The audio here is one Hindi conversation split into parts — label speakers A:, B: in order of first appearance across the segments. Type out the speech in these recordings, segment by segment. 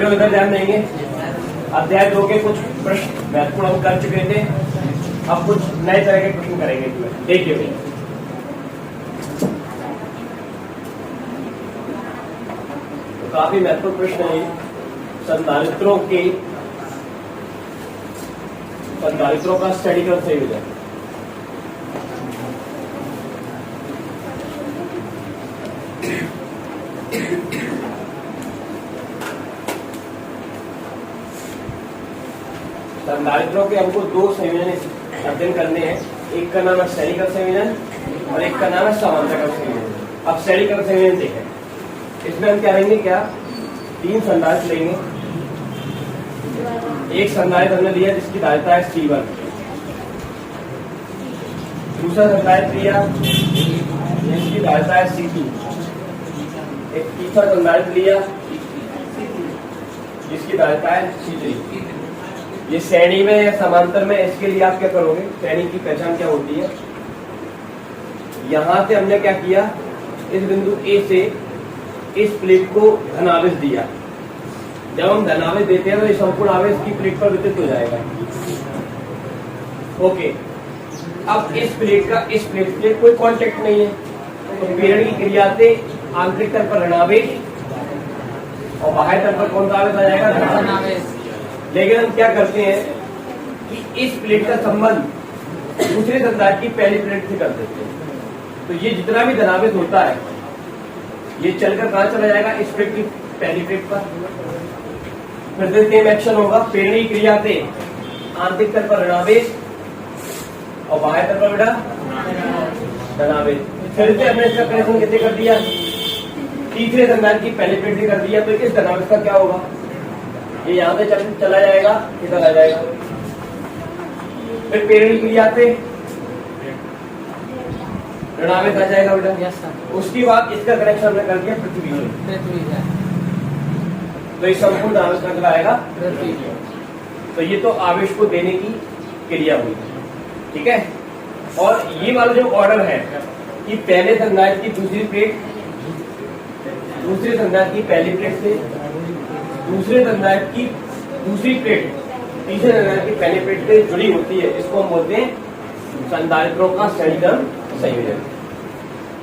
A: लोग इधर ध्यान देंगे। अध्याय 2 के कुछ प्रश्न महत्वपूर्ण हम कर चुके थे, अब कुछ नए तरह के प्रश्न करेंगे। देखिए भाई, तो काफी महत्वपूर्ण प्रश्न है संधारित्रों का स्टडी कर सही हो जाए। संधारित्रों के हमको 2 संयोजन अध्ययन करने हैं। एक का नाम है स्टेरिकल संयोजन और एक का नाम है समांतरिक संयोजन। अब स्टेरिकल संयोजन देखें, इसमें हम क्या लेंगे, क्या 3 संधारित्र लेंगे। एक संधारित्र हमने लिया जिसकी धारिता है C1, दूसरा संधारित्र लिया जिसकी धारिता है C2, एक तीसरा संधारित्र लिया जिसकी धारिता है C3। ये श्रेणी में या समांतर में, इसके लिए आप क्या करोगे, श्रेणी की पहचान क्या होती है। यहां से हमने क्या किया, इस बिंदु A से इस प्लेट को धनावेश दिया। जब हम धनावेश देते हैं तो ये संपूर्ण आवेश की प्लेट पर वितरित हो जाएगा। ओके, अब इस प्लेट से कोई कांटेक्ट नहीं है, तो प्रेरण की क्रिया से आंतरिक तल पर ऋणावेश और बाह्य तल पर कौन सा आवेश आ जाएगा, धनावेश। लेकिन हम क्या करते हैं कि इस प्लेट का संबंध दूसरे संधारित्र की पहली प्लेट से कर देते हैं। तो ये जितना भी धनावेश होता है ये चलकर कहां चला जाएगा, इस प्लेट की पहली प्लेट पर। फिर से सेम एक्शन होगा, प्रेरणीय क्रिया से आंतरिक तल पर ऋणावेश और बाह्य तल पर बेटा धनावेश। फिर से हमने इसका कनेक्शन कैसे कर दिया, तीसरे संधारित्र की पहली प्लेट से कर दिया। तो इस धनावेश का क्या होगा, ये यहां से चला जाएगा, इधर आ जाएगा। फिर प्रेरणीय क्रिया से ऋणावेश आ जाएगा बेटा। उसके बाद इसका कनेक्शन हमने कर दिया पृथ्वी से, तो इस संपूर्ण आवेश का क्या आएगा, तो ये तो आवेश को देने की क्रिया हुई, ठीक है। और ये वाला जो ऑर्डर है कि पहले संधारित्र की दूसरी प्लेट दूसरे संधारित्र की पहली प्लेट से दूसरे संधारित्र की दूसरी प्लेट तीसरे संधारित्र की पहली प्लेट से जुड़ी होती है, इसको हम बोलते हैं संधारित्रों का श्रेणीक्रम संयोजन।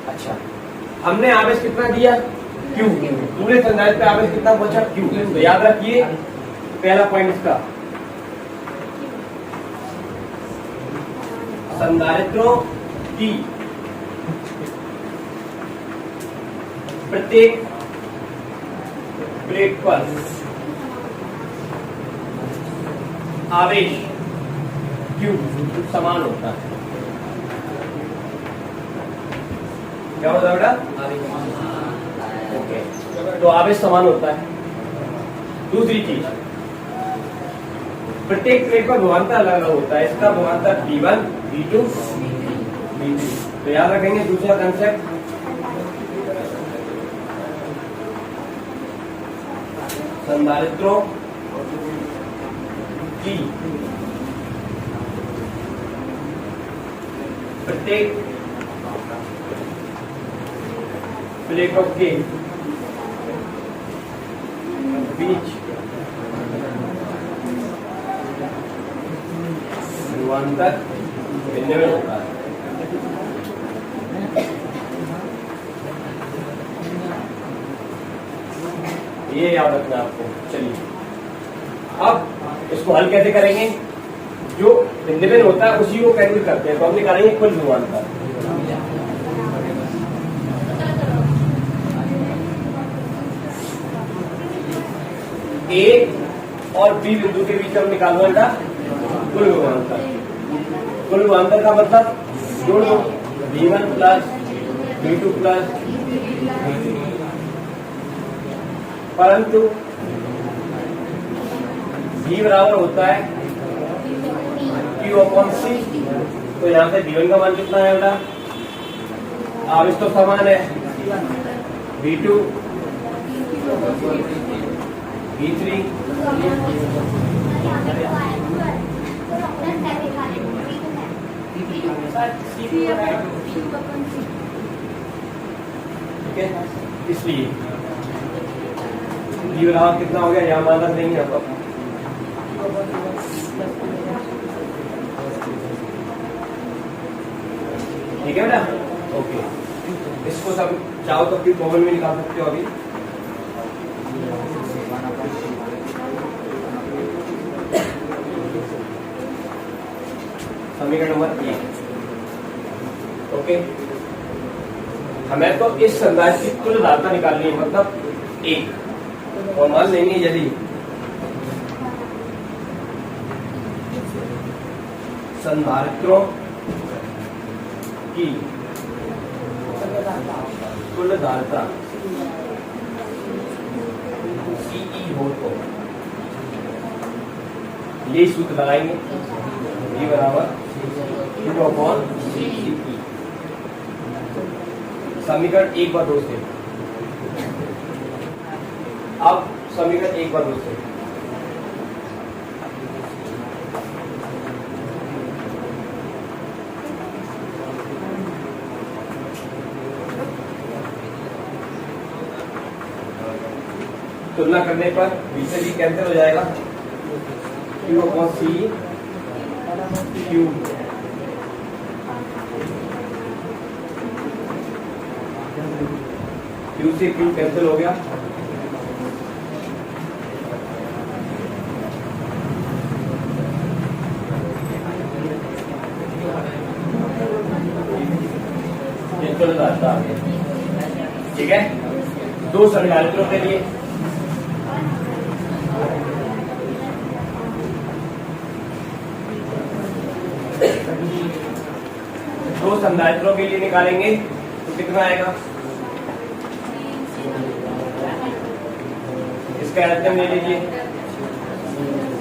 A: अच्छा, हमने आवेश कितना दिया, Q। पूरे संधारित्र पे आवेश कितना पहुंचा, Q। तो याद रखिए पहला पॉइंट इसका, संधारित्रों की प्रत्येक प्लेट पर आवेश Q समान होता है। क्या होता है बेटा, ओके, तो आवेश समान होता है। दूसरी चीज, प्रत्येक प्लेट पर विभवांतर अलग अलग होता है। इसका विभवांतर V1, V2, V3। तो याद रखेंगे दूसरा कंसेप्ट, संधारित्रों की प्रत्येक प्लेटों के बीच विभवांतर भिन्न होता है। ये याद रखना आपको। चलिए, अब इसको हल कैसे करेंगे, जो भिन्न होता है उसी को कैलकुलेट करते हैं। तो हम निकालेंगे कुल विभवांतर। A और B बिंदु के बीच हम निकालना था कुल विभवांतर। कुल विभवांतर का मतलब जोड़ दो, V1 plus V2 plus V3। परंतु V बराबर होता है Q/C। तो यहां से V1 का मान कितना है बेटा, आवेश तो समान है, V2 V3 ठीक है। इसलिए जी बराबर कितना हो गया, यहाँ मान रख देंगे आप। ठीक है बेटा, ओके। इसको सब चाहो तो फिर कॉमन में निकाल सकते हो अभी। समीकरण नंबर 1, ओके। हमें तो इस संधारित्र की कुल धारिता निकालनी है, मतलब 1। और मान लेंगे यदि संधारित्रों की कुल धारिता CE हो तो ये सूत्र लगाएंगे, E बराबर Q/CE। समीकरण 1/2 से। अब समीकरण 1/2 से तुलना करने पर बी से बी कैंसिल हो जाएगा। Q/CE Q Q से Q कैंसिल हो गया। ठीक है, 2 संधारित्रों के लिए निकालेंगे तो कितना आएगा। इसका एल्सियम ले लीजिए,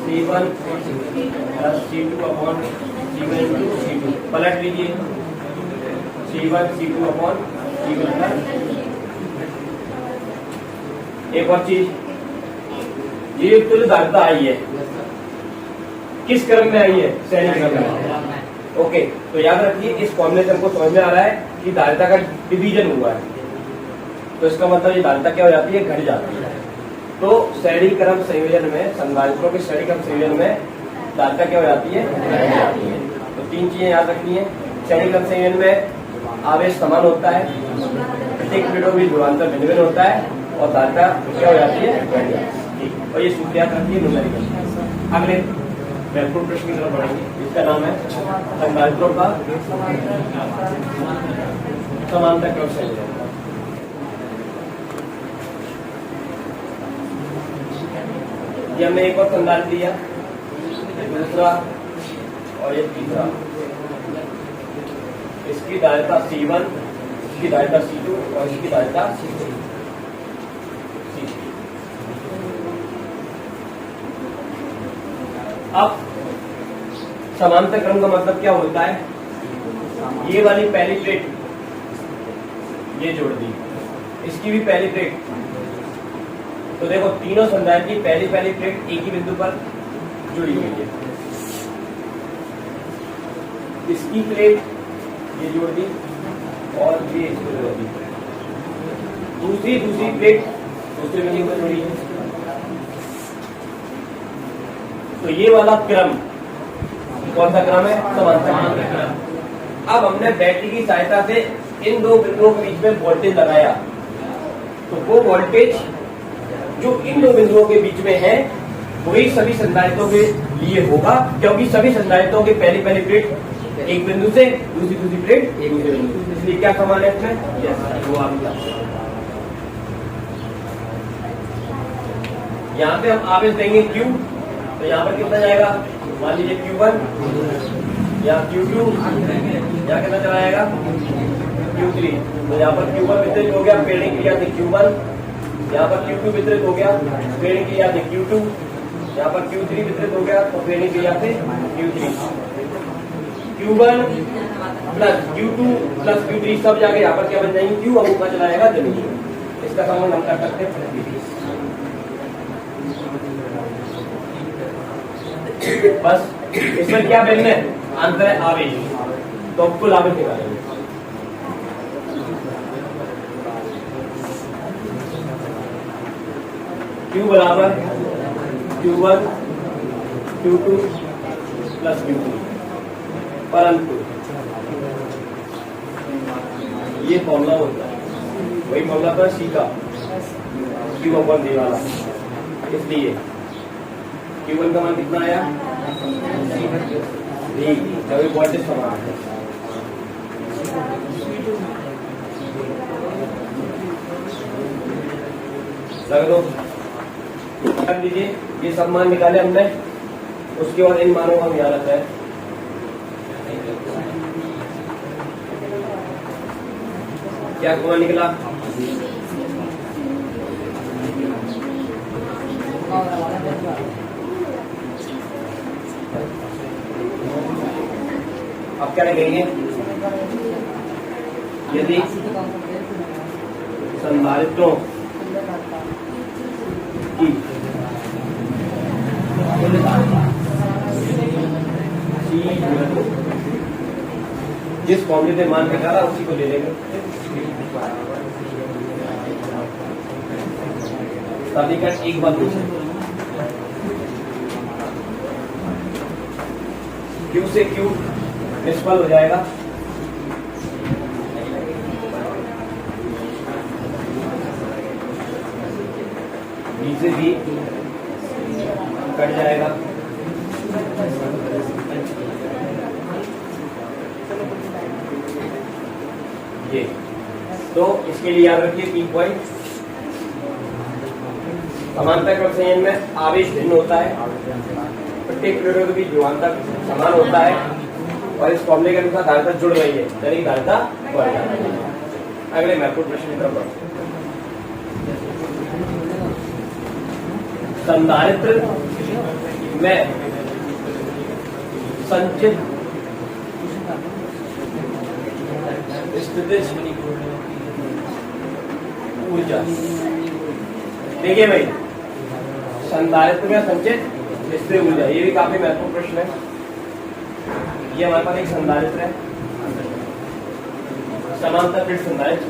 A: C1 + C2/C1 पलट लीजिए, C1 C2/C1। एक और चीज, ये तुल्य धारिता आई है, किस क्रम में आई है, श्रेणी क्रम में। ओके, तो याद रखिए इस फॉर्मूलेशन को समझ में आ रहा है कि धारिता का डिवीजन हुआ है, तो इसका मतलब ये धारिता क्या हो जाती है, घट जाती है। तो श्रेणी क्रम संयोजन में, संधारित्रों के श्रेणी क्रम संयोजन में धारिता क्या हो जाती है, घट जाती है। तो 3 चीजें याद रखनी है। श्रेणी क्रम संयोजन में आवेश समान होता है, प्रत्येक प्लेटों में ध्रुवांतर भिन्न भिन्न होता है, और धारिता क्या हो जाती है, घट जाती है। और ये सूत्र याद रखिए न्यूमेरिकल। अगले महत्वपूर्ण प्रश्न की तरफ बढ़ेंगे, इसका नाम है संधारित्रों का समांतर क्रम संयोजन। ये हमने एक और संधारित्र लिया, दूसरा और ये तीसरा। इसकी धारिता C1, इसकी धारिता C2 और इसकी धारिता C3। अब समांतर क्रम का मतलब क्या होता है, ये वाली पहली प्लेट ये जोड़ दी, इसकी भी पहली प्लेट। तो देखो तीनों संधारित्र की पहली प्लेट एक ही बिंदु पर जुड़ी हुई है। इसकी प्लेट ये जोड़ दी और ये इसको जोड़ दी, दूसरी प्लेट दूसरे बिंदु पर जुड़ी है। तो ये वाला क्रम कौन सा क्रम है, समांतर क्रम। अब हमने बैटरी की सहायता से इन 2 बिंदुओं के बीच में वोल्टेज लगाया, तो वो वोल्टेज जो इन 2 बिंदुओं के बीच में है वही सभी संधारित्रों के लिए होगा, क्योंकि सभी संधारित्रों की पहली प्लेट एक बिंदु से, दूसरी प्लेट एक दूसरे बिंदु से। इसलिए क्या समान है इसमें, यस, वो आपका। यहाँ पे हम आवेश देंगे Q, तो यहाँ पर कितना जाएगा, मान लीजिए Q1, यहाँ Q2, यहाँ कितना चला जाएगा Q3। तो यहाँ पर Q1 वितरित हो गया, प्रेरण क्रिया से Q1, यहाँ पर Q2 वितरित हो गया, प्रेरण क्रिया से Q2, यहाँ पर Q3 वितरित हो गया, तो प्रेरण क्रिया से Q3। Q1 + Q2 + Q3 सब जाके यहाँ पर क्या बन जाएंगे, Q, अब ऊपर चला जाएगा जमीन। इसका संबंध हम कर सकते हैं बस। इसमें क्या भिन्न है, अंतर है आवेश। तो कुल आवेश निकालेंगे। Q बराबर Q1 Q2 प्लस Q3, परंतु ये फॉर्मूला होता है, वही फॉर्मूला था C का, Q/D वाला। इसलिए Q1 का मान कितना आया? D, जब ये वोल्टेज समान है। लग दो, कर लीजिए, ये सब मान निकाले हमने। उसके बाद इन मानों का हम याद रखा है। क्या मान निकला? अब क्या लिखेंगे? यदि संधारित्रों की जिस फॉर्मूले से मान निकाला उसी को ले लेंगे। समीकरण एक बार पूछे, Q से Q निष्फल हो जाएगा, B से B कट जाएगा, ये तो इसके लिए याद रखिए 3 पॉइंट। समानता क्रम संयोजन में आवेश भिन्न होता है, प्रत्येक प्रेरक की ध्रुवांतर समान होता है और इस फॉर्मूले के अनुसार धारिता जुड़ रही है, यानी धारिता बढ़ जाती है। अगले महत्वपूर्ण प्रश्न की तरफ बढ़ते हैं। संधारित्र में संचित स्थितिज ऊर्जा, देखिए भाई, संधारित्र में संचित स्थितिज ऊर्जा, ये भी काफी महत्वपूर्ण प्रश्न है। ये हमारे पास एक संधारित्र है, समांतर प्लेट संधारित्र,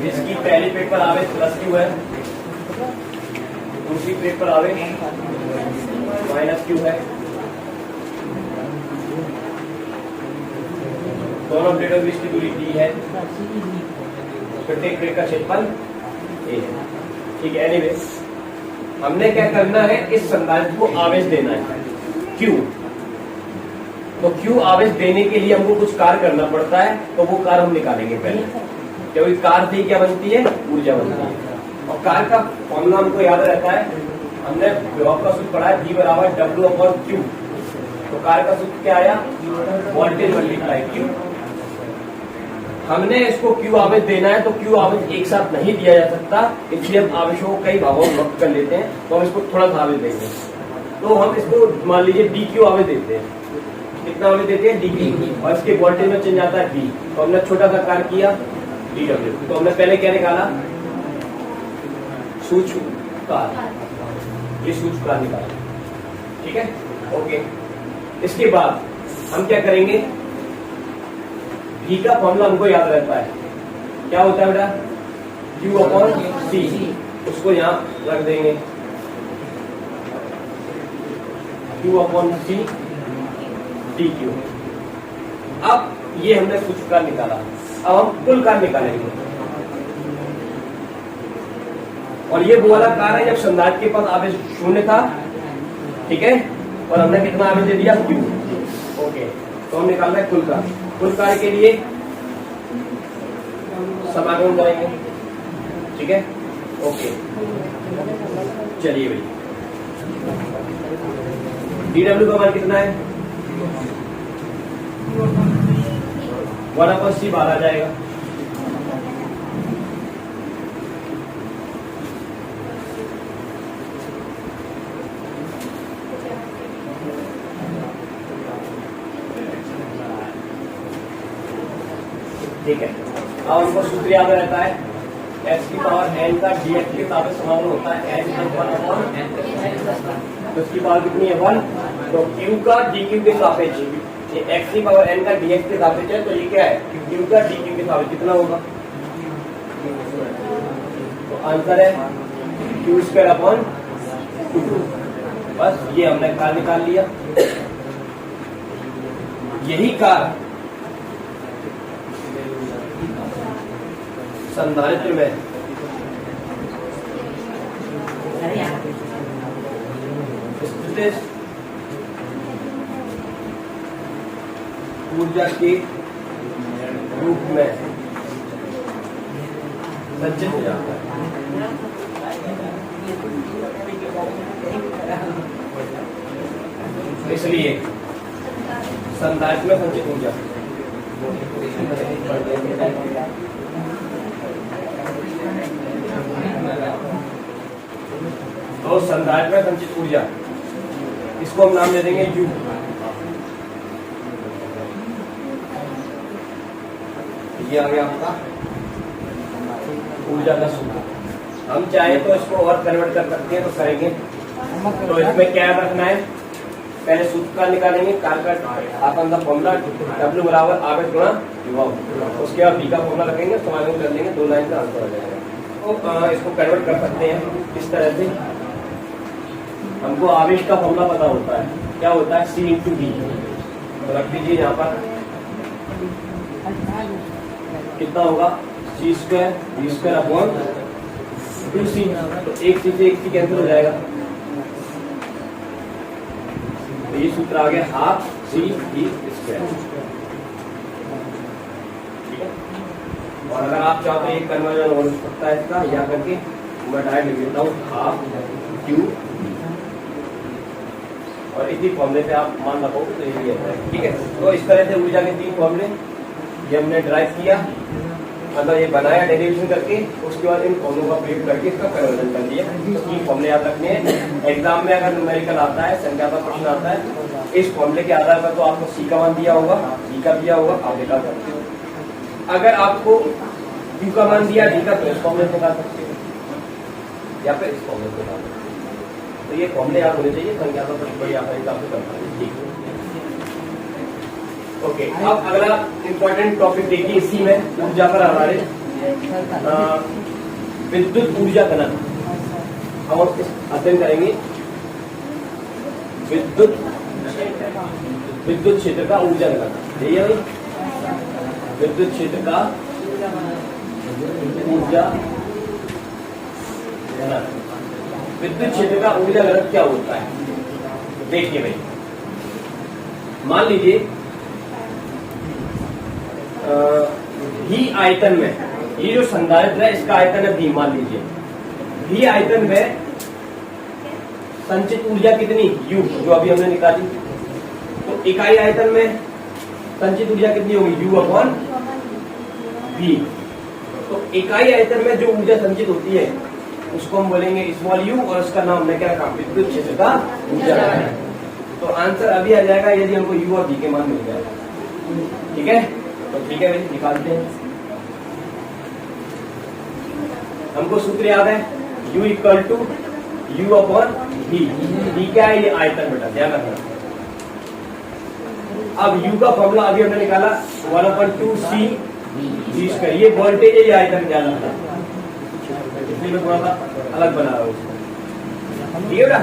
A: जिसकी पहली प्लेट पर आवेश प्लस Q है, दूसरी प्लेट पर आवेश माइनस Q है। दोनों प्लेटों के बीच की दूरी D है, प्रत्येक प्लेट का क्षेत्रफल A है। ठीक है, एनीवे हमने क्या करना है, इस संधारित्र को आवेश देना है Q। तो Q आवेश देने के लिए हमको कुछ कार्य करना पड़ता है, तो वो कार्य हम निकालेंगे पहले। क्योंकि कार्य से क्या बनती है? ऊर्जा बनती है। और कार्य का फॉर्मूला हमको याद रहता है, हमने विभव का सूत्र पढ़ा है, V बराबर W/Q। तो कार्य का सूत्र क्या आया? Voltage multiply Q। हमने इसको Q आवेश देना है, तो Q आवेश एक साथ नहीं दिया जा सकता, इसलिए हम आवेशों को कई भागों में विभक्त कर लेते हैं। तो हम इसको थोड़ा सा आवेश देंगे, तो हम इसको मान लीजिए DQ आवेश देते हैं। कितना आवेश देते हैं? DQ, और इसके वोल्टेज में चेंज आता है V। तो हमने छोटा सा कार्य किया DW। तो हमने पहले क्या निकाला? सूक्ष्म कार्य, ये सूक्ष्म कार्य निकाला। ठीक है, ओके। इसके बाद हम क्या करेंगे? V का फॉर्मूला हमको याद रहता है, क्या होता है बेटा? Q/C। उसको यहाँ रख देंगे, Q/C dQ। अब ये हमने सूक्ष्म कार्य निकाला, अब हम कुल कार्य निकालेंगे। और ये वो वाला कार्य है जब संधारित्र के पास आवेश 0 था, ठीक है, और हमने कितना आवेश दे दिया? Q। ओके, तो हम निकालना है कुल कार्य। कुल कार्य के लिए समाकलन करेंगे, ठीक है, ओके। चलिए भाई, DW का मान कितना है? 1/C बाहर आ जाएगा। ठीक है, अब हमको सूत्र याद रहता है, x की पावर n का dx के सापेक्ष समाकलन होता है n+1/n। तो उसकी पावर कितनी है? 1। तो q का dq के सापेक्ष, ये x की पावर n का dx के सापेक्ष है, तो ये क्या है? q का dq के सापेक्ष कितना होगा? तो आंसर है क्यू स्क्वायर अपॉन 2। बस ये हमने कार्य निकाल लिया। यही कार्य संधारित्र में स्थित ऊर्जा के रूप में संचित हो जाता है। इसलिए संधारित्र में संचित ऊर्जा तो संधारित्र में संचित ऊर्जा, इसको हम नाम दे देंगे U। ये आ गया आपका ऊर्जा का सूत्र। हम चाहे तो इसको और कन्वर्ट कर सकते हैं, तो करेंगे। तो इसमें क्या रखना है, पहले सूत्र का निकालेंगे, कार्य का आसान सा फॉर्मूला W बराबर आवेश गुणा विभव। उसके बाद B का फॉर्मूला रखेंगे, समाधान कर लेंगे, 2 लाइन का आंसर आ जाएगा। तो इसको कन्वर्ट कर सकते हैं इस तरह से। हमको आवेश का फॉर्मूला पता होता है, क्या होता है, C × D। तो रख दीजिए यहाँ पर, कितना होगा, C square D square upon 2C। तो एक C से एक C कैंसिल हो जाएगा। तो ये सूत्र आ गया 12C D स्क्वायर। ठीक है। और अगर आप चाहो तो एक कन्वर्जन हो सकता है इसका, या करके मैं डायरेक्ट लिख देता हूँ 12Q। और इसी फॉर्मूले से आप मान रखोगे तो ये आता है। ठीक है। तो इस तरह से ऊर्जा के 3 फॉर्मूले ये हमने ड्राइव किया, मतलब ये बनाया डेरिवेशन करके, उसके बाद इन फॉर्मूलों का प्रयोग करके इसका कन्वर्जन कर दिया। तो 3 फॉर्मूले याद रखने हैं। एग्जाम में अगर न्यूमेरिकल आता है, संख्या का प्रश्न आता है, इस फॉर्मूले के आधार पर तो आपको C का मान दिया होगा, D का दिया होगा, आप निकाल सकते हो। अगर आपको Q का मान दिया, D का, तो इस फॉर्मूले से निकाल सकते हो, या फिर इस फॉर्मूले से निकाल सकते हो। तो ये फॉर्मूले याद होने चाहिए, संख्या का प्रश्न बड़ी आसानी से आपको कर पाएंगे। ठीक है। ओके, अब अगला इंपॉर्टेंट टॉपिक देखिए इसी में, ऊर्जा पर आधारित विद्युत ऊर्जा घनत्व। हम अध्ययन करेंगे विद्युत क्षेत्र का ऊर्जा घनत्व। यही है भाई, विद्युत क्षेत्र का ऊर्जा घनत्व। विद्युत क्षेत्र का ऊर्जा घनत्व क्या होता है, देखिए भाई। मान लीजिए V आयतन में, ये जो संधारित्र है इसका आयतन है V, मान लीजिए V आयतन में संचित ऊर्जा कितनी, U, जो अभी हमने निकाली। तो इकाई आयतन में संचित ऊर्जा कितनी होगी, U अपॉन V। तो इकाई आयतन में जो ऊर्जा संचित होती है उसको हम बोलेंगे स्मॉल u, और उसका नाम हमने क्या रखा, विद्युत क्षेत्र का ऊर्जा है। तो आंसर अभी आ जाएगा यदि हमको U और V के मान मिल जाएगा। ठीक है, तो ठीक है भाई, निकालते हैं। हमको सूत्र याद है, U = U upon V। V क्या है, ये आयतन बेटा, ध्यान रखना। अब U का फॉर्मूला अभी हमने निकाला 1/2C D स्क्वायर। ये वोल्टेज है, ये आयतन, ध्यान रखना, इसलिए मैं थोड़ा सा अलग बना रहा हूँ। ठीक है बेटा।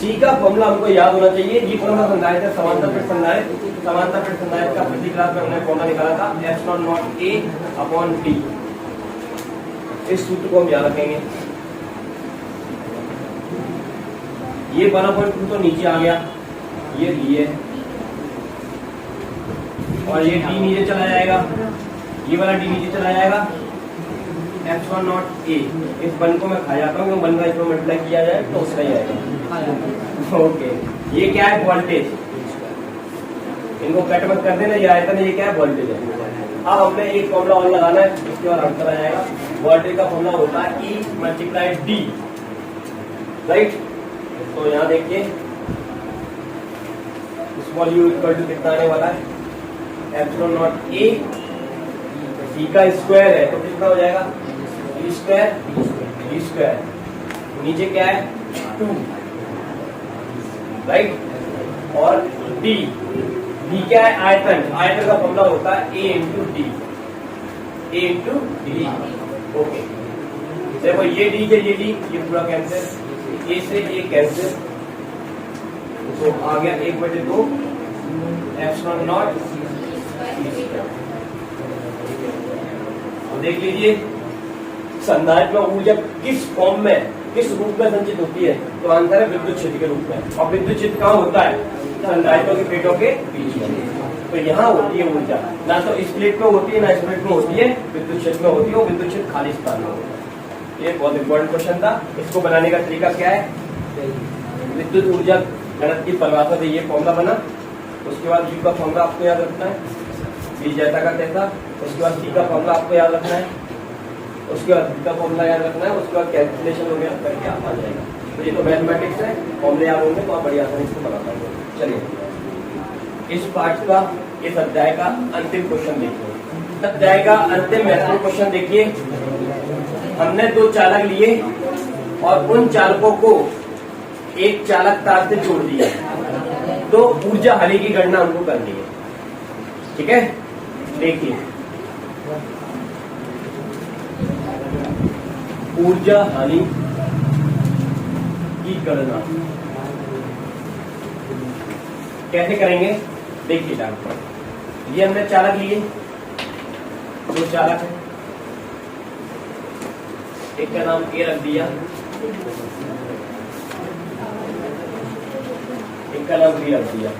A: C का फॉर्मूला हमको याद होना चाहिए। ये फॉर्मूला संधारित्र है, समांतर प्लेट संधारित्र का पिछली क्लास में हमने फॉर्मूला निकाला था, ε0A/T। इस सूत्र को हम याद रखेंगे। ये 1/2 तो नीचे आ गया, ये D है, और ये D नीचे चला जाएगा, ये वाला D नीचे चला जाएगा, ε0A। इस वन को मैं खा जाता हूँ, 1 का इसमें मल्टीप्लाई किया जाए तो उसका ही आएगा। ओके, ये क्या है, वोल्टेज। इनको कट मत कर देना, ये आयतन है, ये क्या है, वोल्टेज है। अब हमने एक फॉर्मूला और लगाना है, इसके बाद आंसर आ जाएगा। वोल्टेज का फॉर्मूला होता है E × D, राइट। तो यहाँ देखिए स्मॉल u = कितना आने वाला है, ε0A। D का स्क्वायर है तो कितना हो जाएगा, D स्क्वायर। नीचे क्या है, 2, राइट। और D क्या है, आयतन का फॉर्मूला होता है A × D। ओके, देखो ये डी से ये डी, ये पूरा कैंसिल, ए से ए कैंसिल, तो आ गया 1/2 एप्सिलॉन नॉट। देख लीजिए संधारित्र में ऊर्जा किस फॉर्म में, किस रूप में संचित होती है, तो आंसर है विद्युत क्षेत्र के रूप में। और विद्युत क्षेत्र कहाँ होता है? संधारित्रों के प्लेटों के बीच में। तो यहाँ होती है ऊर्जा, ना तो इस प्लेट में होती है ना इस प्लेट में होती है, विद्युत क्षेत्र में होती है, और विद्युत क्षेत्र खाली स्थान में होता है। ये बहुत इंपॉर्टेंट क्वेश्चन था। इसको बनाने का तरीका क्या है? विद्युत ऊर्जा गणित की परिभाषा से ये फॉर्मूला बना, उसके बाद U का फॉर्मूला आपको याद रखना है, B जैसा का तैसा, उसके बाद C का फॉर्मूला आपको याद रखना है, उसके बाद B का फॉर्मूला याद रखना है, उसके बाद कैलकुलेशन वगैरह करके आप आ जाएगा। तो ये तो मैथमेटिक्स है, फॉर्मूले याद होंगे तो आप बड़ी आसानी से बना पाएंगे। चलिए इस पार्ट का, इस अध्याय का अंतिम क्वेश्चन देखिए। अध्याय का अंतिम महत्वपूर्ण क्वेश्चन देखिए। हमने 2 चालक लिए और उन चालकों को एक चालक तार से जोड़ दिया, तो ऊर्जा हानि की गणना हमको करनी है। ठीक है, देखिए ऊर्जा हानि की गणना कैसे करेंगे? देखिए डाउन, ये हमने चालक लिए, 2 चालक है, एक का नाम ए रख दिया, एक का नाम बी रख दिया।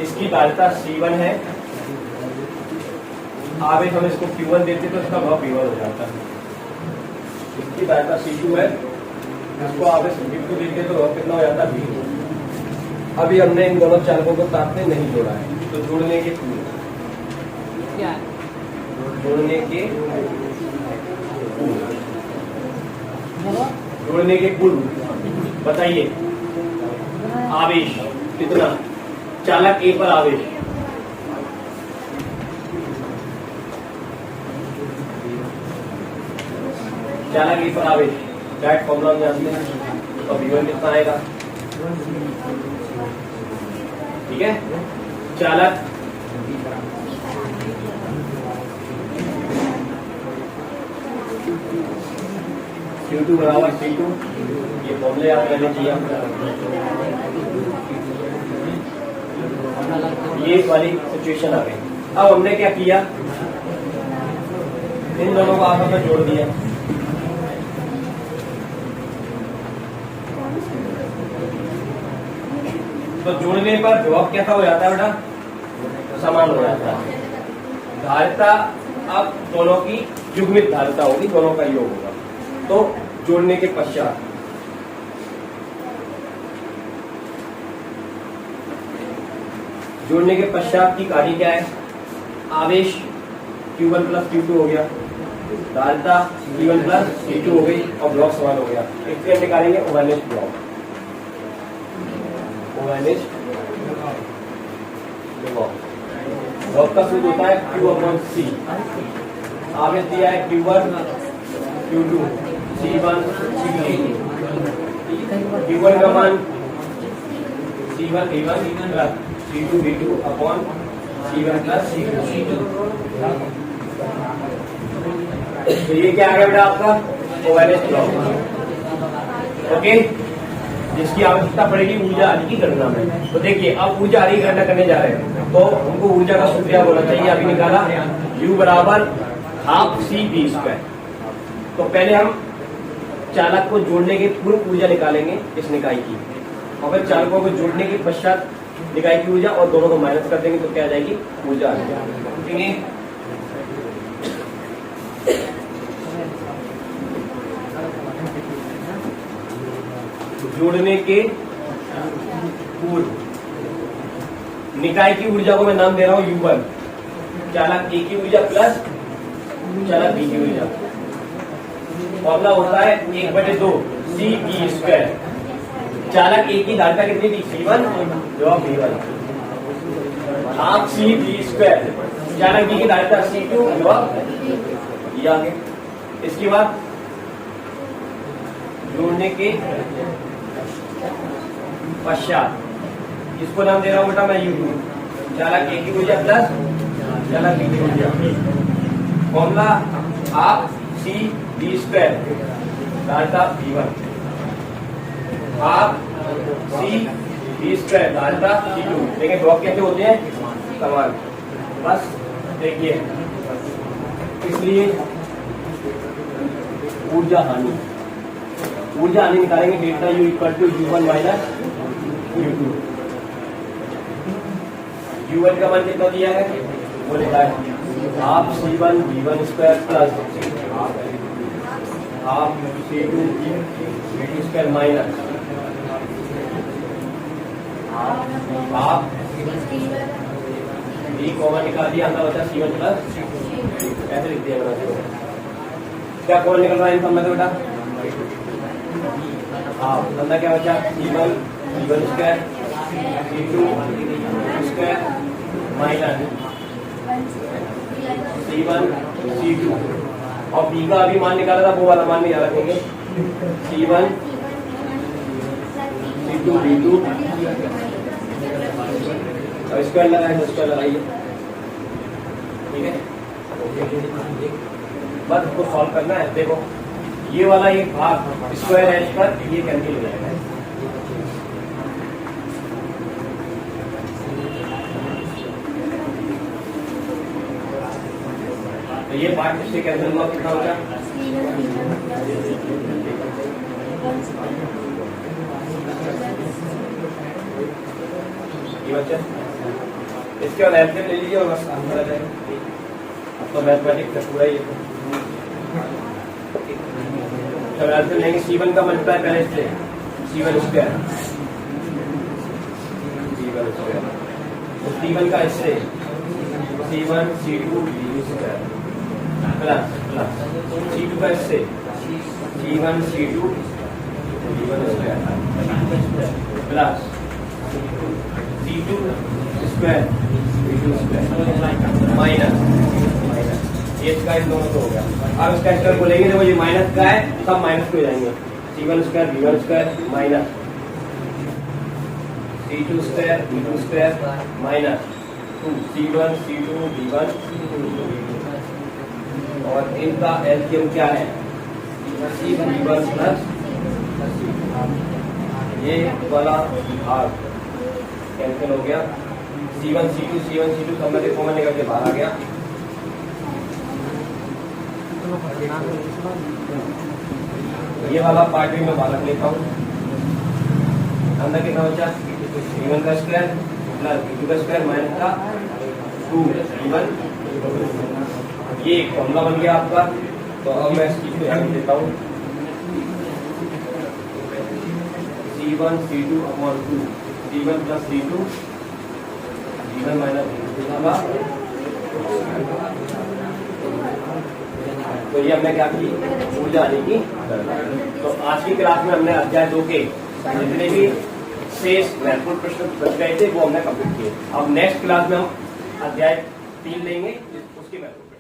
A: इसकी धारिता C1 है, आवेश हम इसको Q1 देते तो इसका भाव P1 हो जाता है। इसकी धारिता C2 है, इसको आवेश Q2 देते तो भाव कितना हो जाता है? V2। अभी हमने इन दोनों चालकों को तार से नहीं जोड़ा है, तो जोड़ने के कुल बताइए। आवेश कितना? चालक ए पर आवेश डायरेक्ट फॉर्मूला में जानते हैं, तो V1 कितना आएगा? ठीक है, चालक Q2 बराबर C2, ये फॉर्मूले याद करने चाहिए। ये वाली सिचुएशन आ गई। अब हमने क्या किया? इन दोनों को आपस में जोड़ दिया। तो जोड़ने पर जवाब कैसा हो जाता है बेटा? समान हो जाता है। धारिता अब दोनों की युग्मित धारिता होगी, दोनों का योग होगा। तो जोड़ने के पश्चात की कार्य क्या है? आवेश Q1 प्लस Q2 हो गया, धारिता Q1 प्लस Q2 हो गई, और ब्लॉक समान हो गया। इससे निकालेंगे ओवरनेस ब्लॉक। ब्लॉक का सूत्र होता है Q/C। आवेश दिया है Q1 Q2 C1 C2। Q1 का मान C1 A1 plus C2 B2 upon C1 plus C2। तो ये क्या आ गया बेटा आपका? ओवरनेस ब्लॉक। ओके, जिसकी आवश्यकता पड़ेगी ऊर्जा हानि की गणना में। तो देखिए अब ऊर्जा हानि की गणना करने जा रहे हैं, तो हमको ऊर्जा का सूत्र होना चाहिए। अभी निकाला U बराबर ½ C/V²। तो पहले हम चालक को जोड़ने के पूर्व ऊर्जा निकालेंगे इस निकाय की, और फिर चालकों को जोड़ने के पश्चात निकाय की ऊर्जा, और दोनों को माइनस कर देंगे तो क्या आ जाएगी? ऊर्जा आ जाएगी। ठीक है, जोड़ने के पूर्व निकाय की ऊर्जा को मैं नाम दे रहा हूं U1, चालक ए की ऊर्जा प्लस चालक बी की ऊर्जा। फॉर्मूला होता है 1/2 C/V²। चालक ए की धारिता कितनी थी? C1, जवाब V1। ½ C/V²। चालक बी की धारिता C2, जवाब ये आगे। इसके बाद जोड़ने के पश्चात इसको नाम दे रहा हूं बेटा मैं U2, चालक ए की ऊर्जा प्लस चालक बी की ऊर्जा। Formula ½ C/V²। बी स्क्वायर डालता B1 half C B square डालता C2। देखिए ब्लॉक कैसे होते हैं समान। बस देखिए इसलिए ऊर्जा हानि निकालेंगे delta U equal to U1 minus U2। U1 का मान कितना दिया है वो लिखा है half C1 V1 square plus half C2 V2 square minus half B common निकाल दिया, अंदर बचा C1 प्लस ऐसे लिख दिया। क्या कॉमन निकल रहा है इन सब में बेटा? हाफ अंदर क्या बचा C1 V1 square C2 square minus C1 C2 और B का अभी मान निकाला था वो वाला मान नहीं रखेंगे C1 C2 B2 और स्क्वायर लगाए स्क्वायर लगाइए। ठीक है बस इसको सॉल्व करना है। देखो ये वाला एक भाग स्क्वायर है इसका ये कैंसिल हो जाएगा। तो ये पार्ट इससे कैंसिल हुआ कितना होगा ये बच्चा। इसके बाद एल्सियम ले लीजिए और बस आंसर आ जाएगा। अब तो मैथमेटिक्स का पूरा ही तो एल्सियम लेंगे C1 का मल्टीप्लाई पहले से C1 स्क्वायर C1 का इससे C1 C2 B square plus C2 का इससे C1 C2 B1 square plus C2 square B2 square minus ये इसका इन दोनों को हो गया। अब इसका स्क्वायर को लेंगे देखो ये माइनस का है सब माइनस को जाएंगे C1 square B1 square minus C2 square B2 square minus C1 C2 B1 और इनका एलसीएम क्या है C1 प्लस ये वाला भाग कैंसिल हो गया। C1 C2 सब में कॉमन निकल के बाहर आ गया। ये वाला पार्ट भी मैं बाहर लेता हूँ। अंदर कितना बचा C1 का स्क्वायर प्लस B2 का स्क्वायर माइनस का 2 B1। ये एक फॉर्मूला बन गया आपका। तो अब मैं इसकी ध्यान देता हूँ C1 C2 upon 2 C1 plus C2 B1 minus B2। तो ये हमने क्या की ऊर्जा आने की। तो आज की क्लास में हमने अध्याय 2 के जितने भी शेष महत्वपूर्ण प्रश्न बच गए थे वो हमने कंप्लीट किए। अब नेक्स्ट क्लास में हम अध्याय 3 लेंगे उसके महत्व